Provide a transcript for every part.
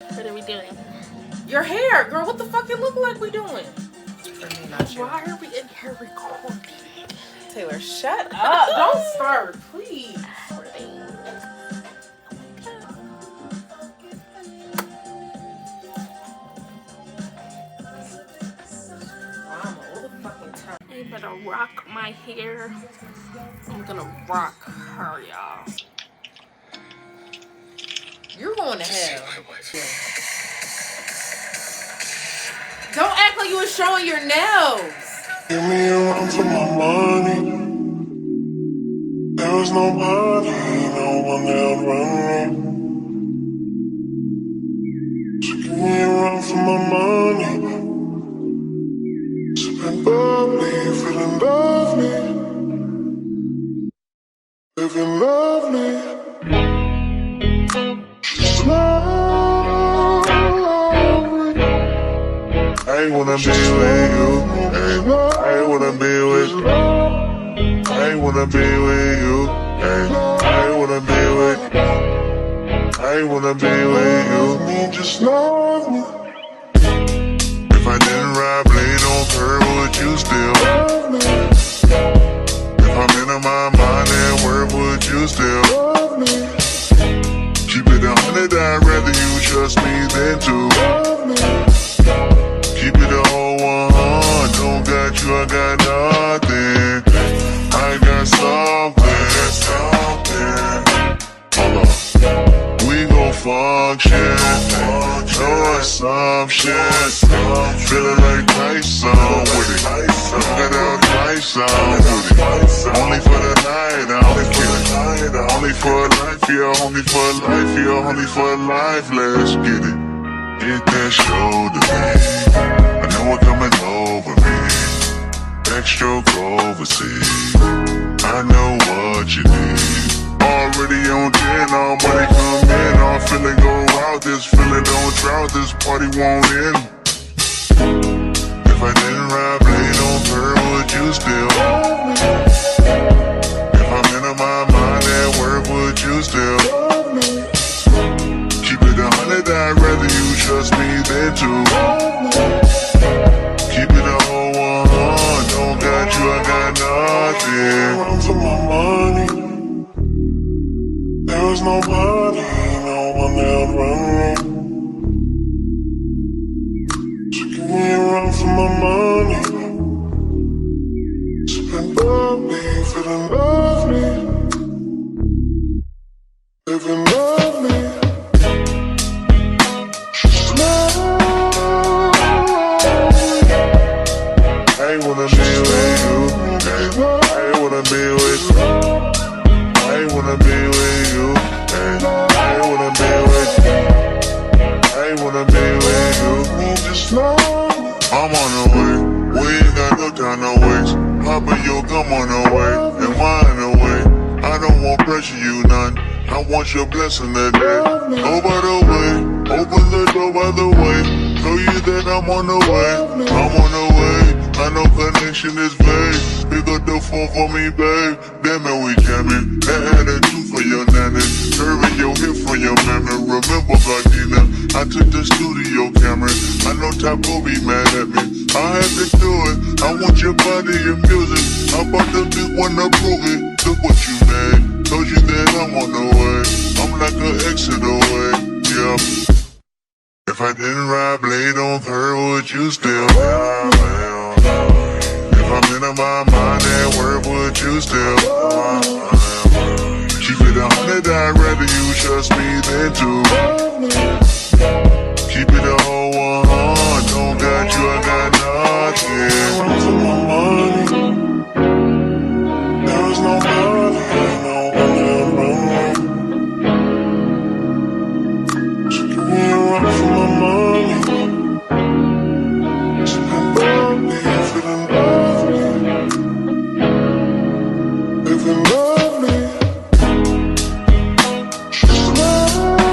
What are we doing? Your hair, girl. What the fuck it look like we doing? For me, not you. Why are we in here recording? Taylor, shut up. Don't start, please. You better rock my hair. I'm gonna rock her, y'all. You're going to hell. Don't act like you were showing your nails. Give me a run for my money. There was nobody, no one that would run me. So give me a run for my money. Sipping bubbly, feeling lovely. Living lovely. She's lovely. I wanna be with you. I wanna be with you. I wanna be with you. I wanna be with you. I wanna be with you. Me just love me. If I didn't ride blade on her, would you still love me? If I'm in my mind and word, would you still love me? Keep it 100, I'd rather you trust me than to love me. Keep it a whole 100, don't got you, I got nothing. I got something. Hold up. We gon' function. Doing some shit. Feeling like Tyson with it. Look at how Tyson with it. Only for the night, I'm kidding. Only for life, yeah, only for life, yeah, only for life, let's get it. Hit that shoulder, man. I know what coming over me. Backstroke overseas. I know what you need. Already on 10, all money come in. All feeling go out, this feeling don't drought. This party won't end. If I didn't ride blade on her, would you still love me? If I'm in my mind at work, would you still love me? Keep it 100, I'd rather you trust me than to love me. Keep it a whole 100, don't got you, I got nothing. Run for my money. There was nobody, no one that would run me. So give me a run for my money. Sipping bubbly, feeling lovely. Living lovely. She's lovely. I wanna be with you. I wanna be with you. I wanna be with you. I wanna be with you. I wanna be with you. Me just love me. I'm on the way. We ain't got no time to waste. Poppin' your gum on the way. And wine away. I don't want pressure, you none. I want your blessing today. Go by the way. Open the door by the way. Show you that I'm on the way. I'm on the way. I know connection is vague. Pick up the phone for me, babe. Damn it, we jamming. That attitude for your nanny. Serving your hip from your memory. Remember, Gardena, I took the studio camera. I know Taco be mad at me. I had to do it. I want your body and music. I bought the big one to prove it. Look what you made. Told you that I'm on the way. I'm like an exit away. Yeah. If I didn't ride blade on her, would you still love me? If I'm in my mind at work, would you still love me? Keep it 100, I'd rather you trust me than to love me. Keep it a whole 100, don't got you, I got nothing. Run for my money. There was nobody, no one that run me. So give me a run for my money. Sipping bubbly, feeling lovely. Living lovely. She's lovely.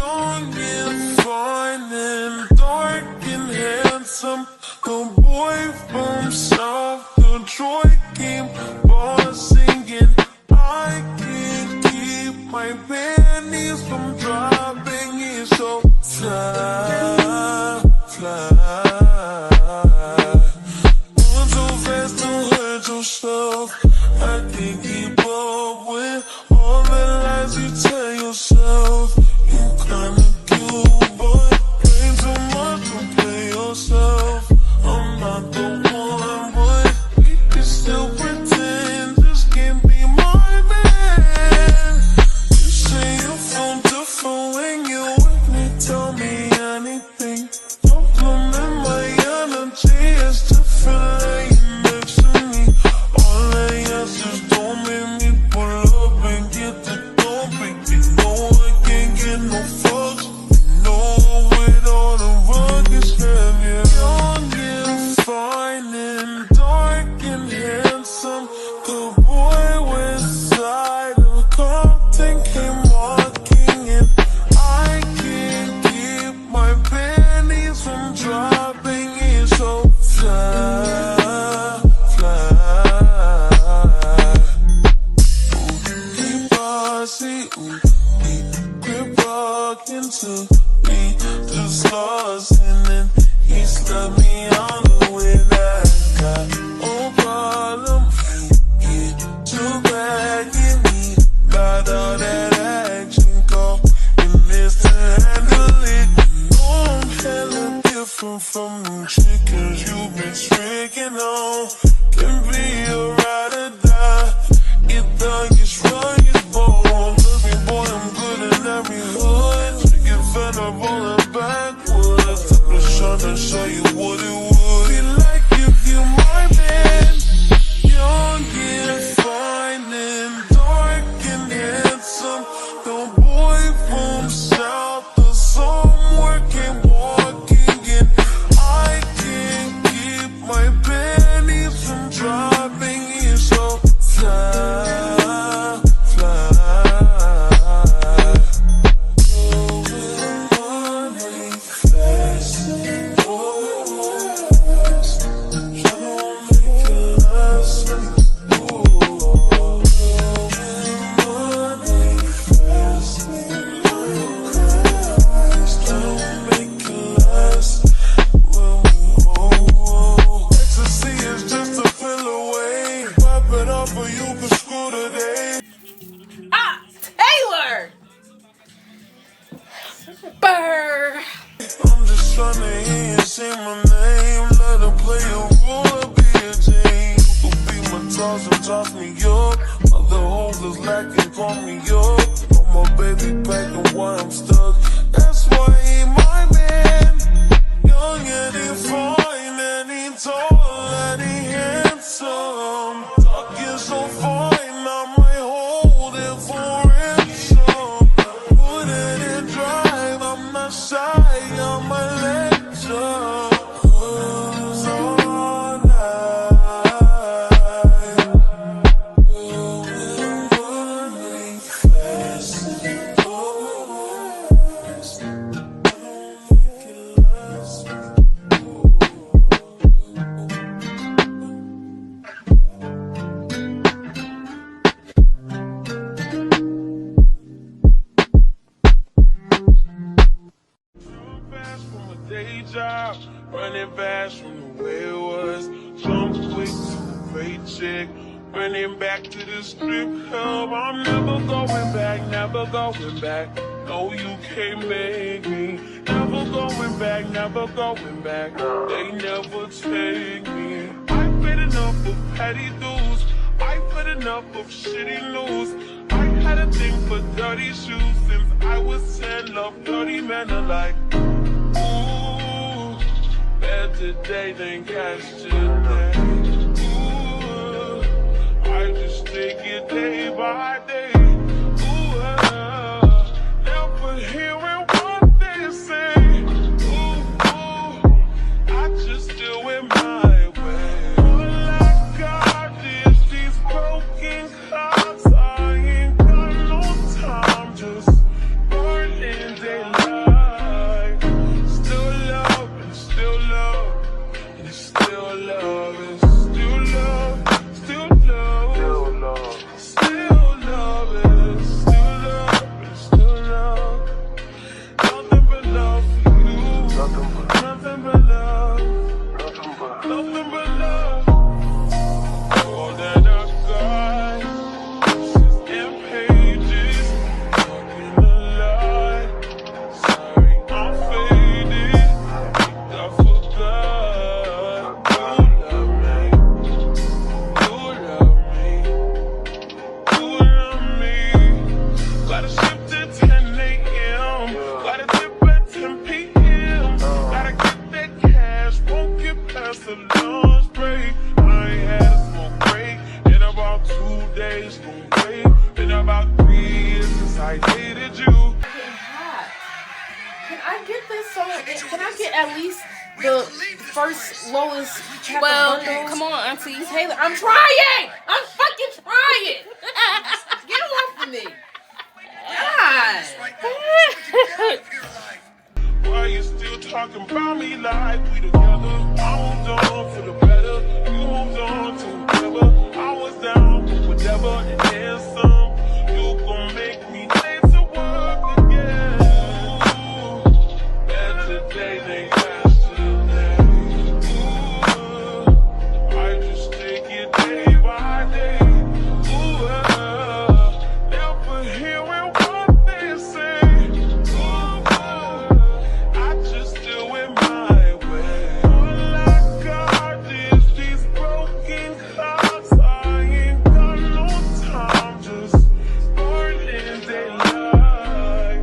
young and fine and dark and handsome. The boy from South Detroit came on singing. I can't keep my panties from dropping. It's so fly, fly. Moving so fast to hurt yourself. I can't keep up with all the lies you tell yourself. You kinda cute, but ain't too much to play yourself. I'm not the one, but we can still pretend. Just can't be my man. You say you feel different when you with me. Tell me anything. Compliment my energy is different. Like you next to me. All I ask is don't make me pull up and get the door. Baby, no, I can't get no fucks. No, with all the rugged heavy. Young and fine and dark and handsome. The boy with side of Compton came walking in. I can't keep my panties from dropping. It's so fly, fly. He bossy, quit walking to me, just lost, and then he slapped me on the way that I got no problem. He too bad at me, got all that action, go and mishandle it. Oh, I'm hella different from them chickens you've been tricking on. Can be a ride or die. You thug is rugged, bold. Look me, boy, I'm good in every hood. You get fed up on the backwoods. I'm just trying to show you what it would be like if you my man. Young and fine and dark and handsome. The boy from South of somewhere came walking in. I can't keep my panties from dropping. It's so fly, fly. Running fast, fast. Tryna make it last. Running fast, tryna make it last. Ecstasy is just a pill away. Pop it up or you can screw today. Ah, Taylor. Burr. I'm just tryna hear you say my name. Let her play a role or be a Jane. You could be my toss me up. Other hoes is lacking, call me up. On my baby back and why I'm stuck. That's why he my man. Young and he fine and he tall and he handsome. Talking so fine, I might hold it for ransom. Put it in drive, I'm not shy, I'm a legend. Cause all night, running fast, fast. Make it last. Fast from a day job, running fast from the way it was. Jump quick to the paycheck, running back to the strip club. I'm never going back, never going back. No, you can't make me. Never going back, never going back. They never take me. I've been enough of petty dues. I've had enough of shitty news. I had a thing for dirty shoes since I was 10. Love dirty men alike. Ooh, better day than yesterday. Ooh, I just take it day by day. Ooh, never hearing what they say. Ooh, I just do it my way. All I got is these broken clouds. I ain't got no time, just burning daylight. days gon' wait. Been about 3 years since I dated you. Can I get this song? Can I get at least the first lowest? Well, come on, Auntie. Taylor, I'm trying. I'm fucking trying. Get him off of me. God. Why you still talking about me like we together? I moved on for the better. You moved on to whatever. I was down for whatever, and then some. You gon' make me late to work again. And today they asked today. I just take it day by day. Never hearing what they say. I just do it my way. All I got is these broken clouds. I ain't got no time, just burning daylight.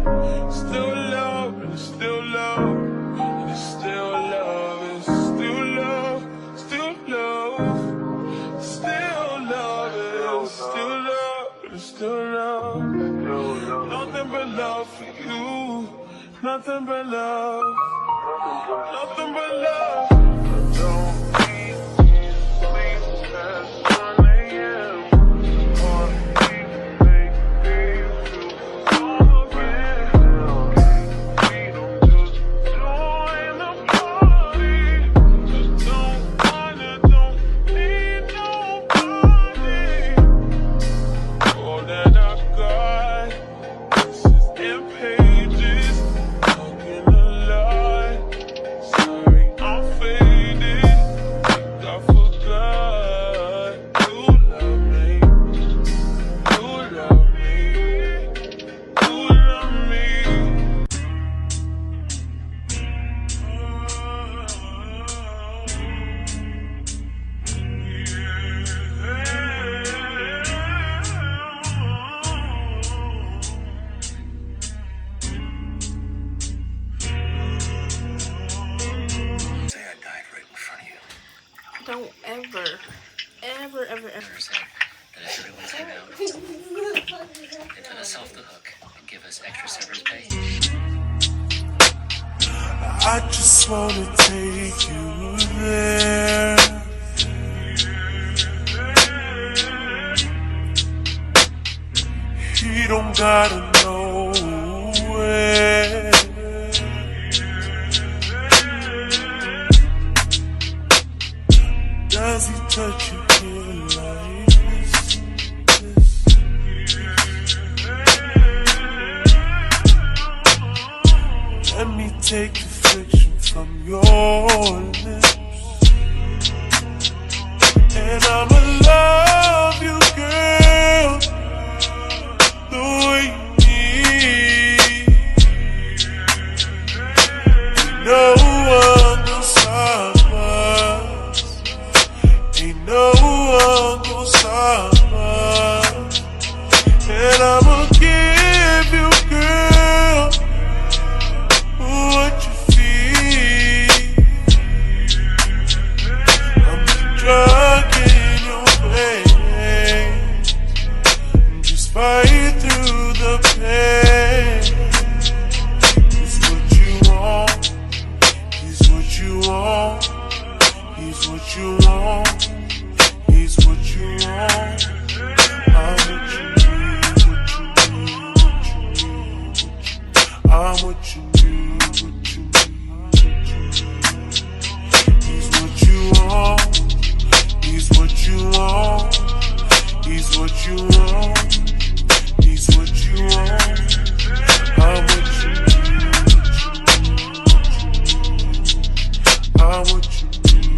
Still love, and it's still love, and it's still love, it's still love, still love, still love, it's still love, it's still love. Nothing but love for you. Nothing but love. Nothing but love. Don't need sleep past 1 a.m. Or make days to come again. We don't just join the party. Don't need nobody. All that I got. This is in pages, talking a lot. Sorry, I'm faded. Think I forgot. You love me. You love me. You love me. Say I died right in front of you. Don't ever. That if everyone's hang out, they put us off the hook and give us extra severance pay. I just wanna take you there. He don't gotta know where. Does he touch you here like this? Let me take the friction from your lips. And I'ma love you, girl, the way you need. No one will stop us. Ain't no one gon' stop us. And I'ma give you, girl, what you feel. I'm the drug in your veins. Just fight through the pain. It's what you want. He's what you want. He's what you want. He's what you want. I'm what you need. What you need. I'm what you need. What you need. He's what you want. He's what you want. He's what you want. He's what you want. I'm what you need. I'm what you need.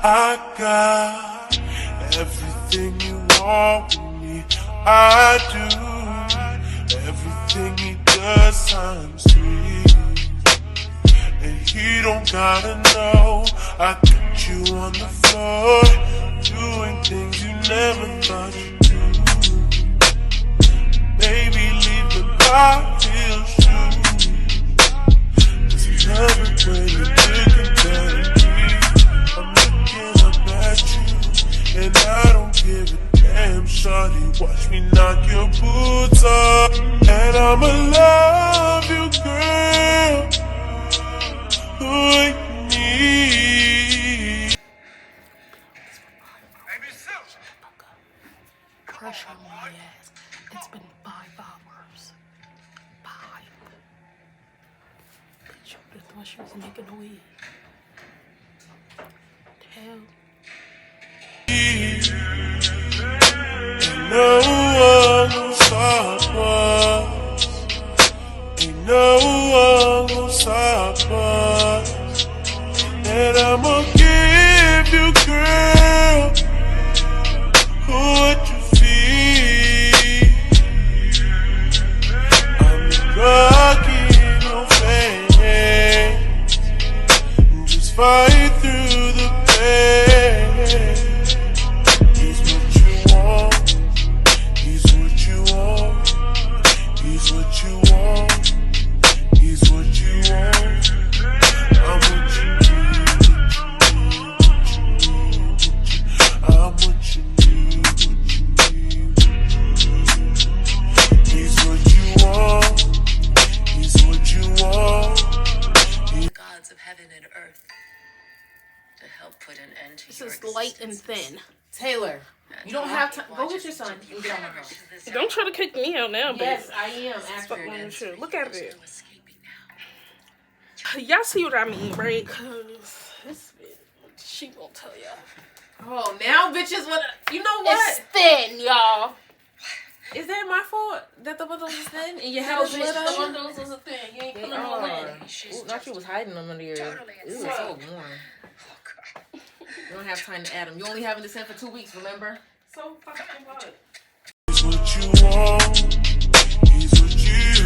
I got everything you want with me. I do everything he does times 3. And he don't gotta know I got you on the floor, doing things you never thought you'd do. Baby, leave the car till soon. There's another way you can tell me. I'm looking Shawty, watch me knock your boots off. And I'ma love you, girl. Who you need. Pressure on my ass. It's been 5 hours. 5. Bitch, I thought she was making a weed. Hell. Ain't no one gon' stop us. Ain't no one gon' stop us. And I'ma give you, girl, what you feel. I'm the rock in your face. Just fight through the pain. He's what you want. He's what you want. He's what you want. He's what you want. I'm what you need. I'm what you need. He's what you want. He's what you want. The gods of heaven and earth to help put an end to This your is light and existence. thin. Taylor, you don't have time. Go get your son and get on the house. Don't try to kick me out now, baby. Yes, I am. Fuck Actually, my shit. Look at it. Escaping now. Y'all see what I mean, right? Cause this bitch, she gonna tell y'all. oh, now bitches want to. You know what? It's thin, y'all. Is that my fault that the bundles is thin and your head Hell, is bitch, lit the up? windows is a thing. You ain't They putting them all in. are. Ooh, not you was hiding them under your. Totally Ooh, it's so warm. You don't have time to add them. You only having this in for 2 weeks, remember? So fucking what? He's what you want.